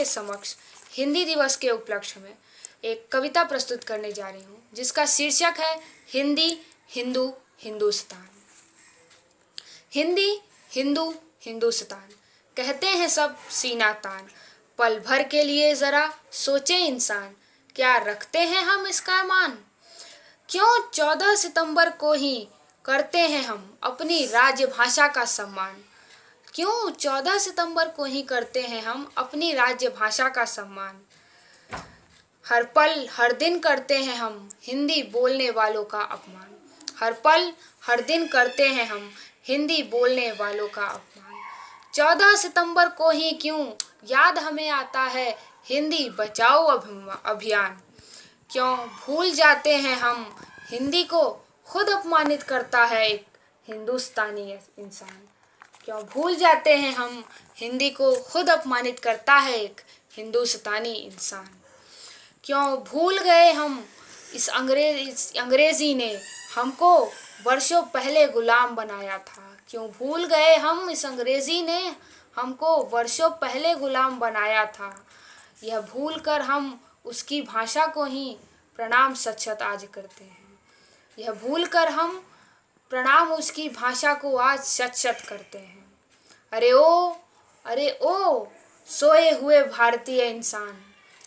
के समक्ष हिंदी दिवस के उपलक्ष्य में एक कविता प्रस्तुत करने जा रही हूँ, जिसका शीर्षक है हिंदी हिंदू हिंदुस्तान। हिंदी हिंदू हिंदुस्तान कहते हैं सब सीना तान, पल भर के लिए जरा सोचे इंसान, क्या रखते हैं हम इसका मान। क्यों 14 सितंबर को ही करते हैं हम अपनी राजभाषा का सम्मान। क्यों 14 सितंबर को ही करते हैं हम अपनी राजभाषा का सम्मान। हर पल हर दिन करते हैं हम हिंदी बोलने वालों का अपमान। हर पल हर दिन करते हैं हम हिंदी बोलने वालों का अपमान। 14 सितंबर को ही क्यों याद हमें आता है हिंदी बचाओ अभियान। क्यों भूल जाते हैं हम हिंदी को खुद अपमानित करता है एक हिंदुस्तानी इंसान। क्यों भूल जाते हैं हम हिंदी को खुद अपमानित करता है एक हिंदुस्तानी इंसान। क्यों भूल गए हम इस अंग्रेजी ने हमको वर्षों पहले गुलाम बनाया था। क्यों भूल गए हम इस अंग्रेजी ने हमको वर्षों पहले गुलाम बनाया था। यह भूल कर हम उसकी भाषा को ही प्रणाम सचत आज करते हैं। यह भूल कर हम प्रणाम उसकी भाषा को आज सचत करते हैं। अरे ओ सोए हुए भारतीय इंसान।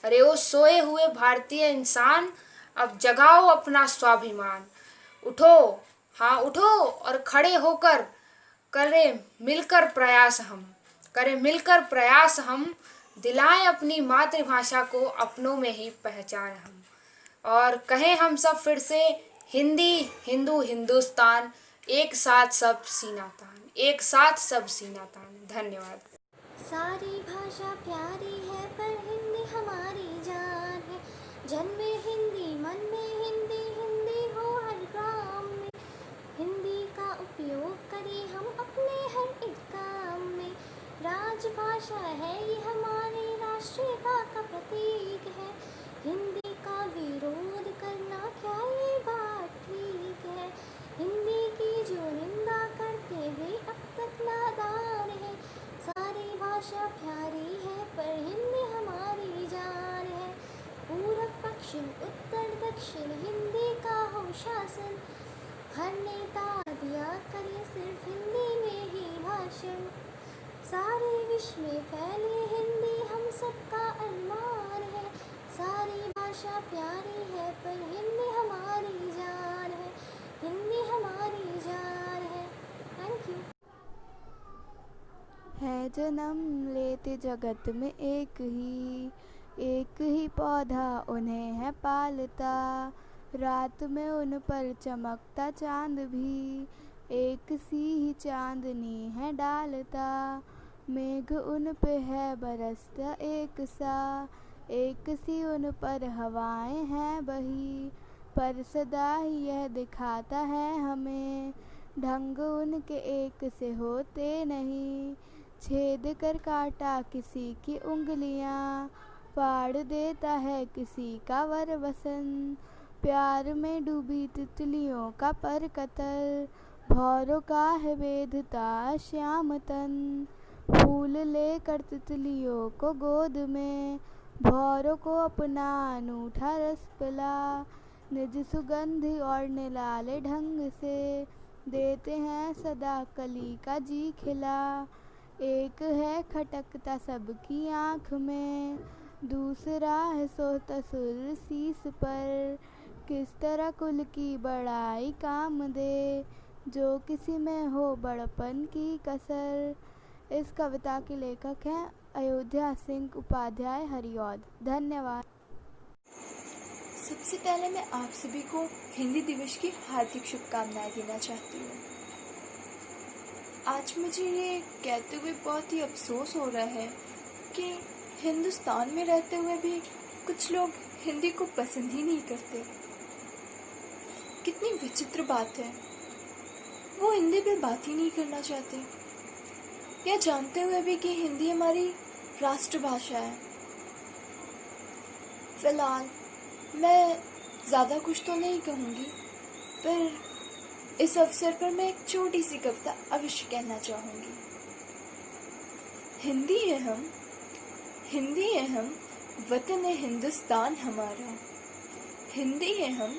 अरे ओ सोए हुए भारतीय इंसान, अब जगाओ अपना स्वाभिमान। उठो, हाँ उठो और खड़े होकर करें मिलकर प्रयास हम दिलाएं अपनी मातृभाषा को अपनों में ही पहचान हम। और कहें हम सब फिर से हिंदी हिंदू हिंदुस्तान, एक साथ सब सीना तान, एक साथ सब सीना तान। धन्यवाद। सारी भाषा प्यारी है पर हिंदी हमारी जान है। जन्मे हिंदी मन में हिंदी, हिंदी हो हर ग्राम में। हिंदी का उपयोग करें हम अपने हर एक काम में। राजभाषा है ये हमारी राष्ट्रीयता का प्रतीक है। हिंदी का विरोध करना क्या ये बात ठीक है। हिंदी की जो निंदा करते वे अब तक नादान है। सारी भाषा प्यारी है पर हिंदी हमारी जान है। पूरब पश्चिम उत्तर दक्षिण हिंदी का हो शासन। हर नेता दिया करे सिर्फ हिंदी में ही भाषण। सारे विश्व में फैले हिंदी हम सबका अरमान है। सारी भाषा प्यारी है पर हिंदी हमारी जान है। हिंदी हमारी जान है। Thank you. है जन्म लेते जगत में एक ही पौधा उन्हें है पालता। रात में उन पर चमकता चांद भी एक सी ही चांदनी है डालता। मेघ उन पे है बरसता एक सी उन पर हवाएं हैं बही। पर सदा ही यह दिखाता है हमें ढंग उनके एक से होते नहीं। छेद कर काटा किसी की उंगलियां, फाड़ देता है किसी का वर वसन। प्यार में डूबी तितलियों का पर कतल, भौरों का है बेधता श्याम तन। फूल लेकर तितलियों को गोद में, भौरों को अपना अनूठा रस पिला। निज सुगंध और निराले ढंग से देते हैं सदा कली का जी खिला। एक है खटकता सबकी आँख में, दूसरा है सोता सुर शीस पर। किस तरह कुल की बड़ाई काम दे, जो किसी में हो बड़पन की कसर। इस कविता के लेखक हैं अयोध्या सिंह उपाध्याय हरिऔध। धन्यवाद। सबसे पहले मैं आप सभी को हिंदी दिवस की हार्दिक शुभकामनाएं देना चाहती हूँ। आज मुझे ये कहते हुए बहुत ही अफसोस हो रहा है कि हिंदुस्तान में रहते हुए भी कुछ लोग हिंदी को पसंद ही नहीं करते। कितनी विचित्र बात है, वो हिंदी पे बात ही नहीं करना चाहते, या जानते हुए भी कि हिंदी हमारी राष्ट्रभाषा है। फिलहाल मैं ज़्यादा कुछ तो नहीं कहूँगी, पर इस अवसर पर मैं एक छोटी सी कविता अवश्य कहना चाहूँगी। हिंदी है हम, हिंदी है हम, वतन है हिंदुस्तान हमारा। हिंदी है हम,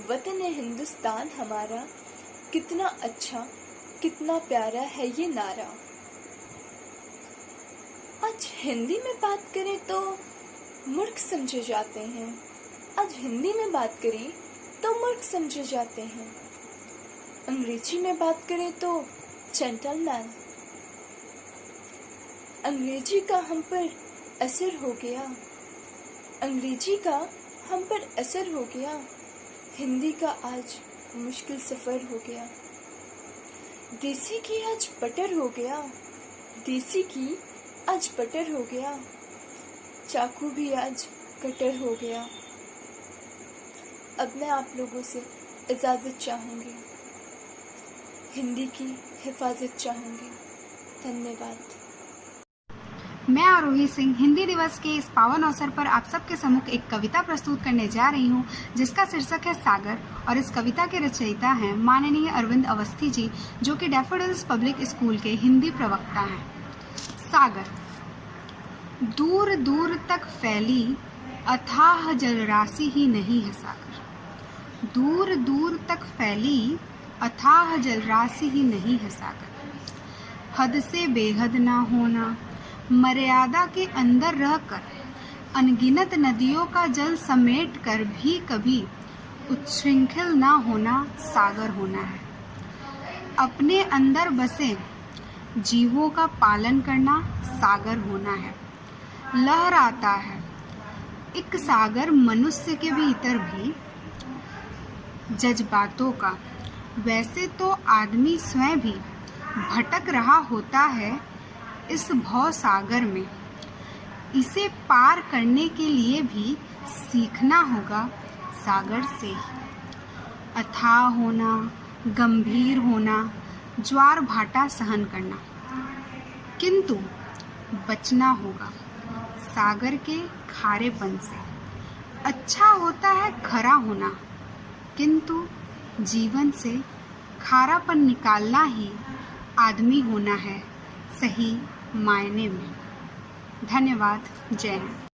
वतन है हिंदुस्तान हमारा। कितना अच्छा, कितना प्यारा है ये नारा। आज हिंदी में बात करें तो मूर्ख समझे जाते हैं। आज हिंदी में बात करें तो मूर्ख समझे जाते हैं। अंग्रेजी में बात करें तो जेंटलमैन। अंग्रेजी का हम पर असर हो गया। अंग्रेजी का हम पर असर हो गया। हिंदी का आज मुश्किल सफ़र हो गया। देसी की आज बटर हो गया। देसी की आज बटर हो गया। चाकू भी आज कटर हो गया। अब मैं आप लोगों से इजाज़त चाहूँगी। हिंदी की हिफाजत चाहूँगी। धन्यवाद। मैं आरोही सिंह हिंदी दिवस के इस पावन अवसर पर आप सबके सम्मुख एक कविता प्रस्तुत करने जा रही हूँ, जिसका शीर्षक है सागर। और इस कविता के रचयिता हैं माननीय अरविंद अवस्थी जी, जो कि डैफोडिल्स पब्लिक स्कूल के हिंदी प्रवक्ता हैं। सागर। दूर दूर तक फैली अथाह जलराशि ही नहीं है सागर। दूर दूर तक फैली अथाह जलराशि ही नहीं है सागर। हद से बेहद ना होना, मर्यादा के अंदर रहकर अनगिनत नदियों का जल समेट कर भी कभी उच्छृंखल ना होना सागर होना है। अपने अंदर बसे जीवों का पालन करना सागर होना है। लहराता है एक सागर मनुष्य के भीतर भी जज्बातों का। वैसे तो आदमी स्वयं भी भटक रहा होता है इस भव सागर में। इसे पार करने के लिए भी सीखना होगा सागर से ही। अथाह होना, गंभीर होना, ज्वार भाटा सहन करना, किंतु बचना होगा सागर के खारेपन से। अच्छा होता है खरा होना, किंतु जीवन से खारापन निकालना ही आदमी होना है सही मायने में। धन्यवाद। जय हिंद।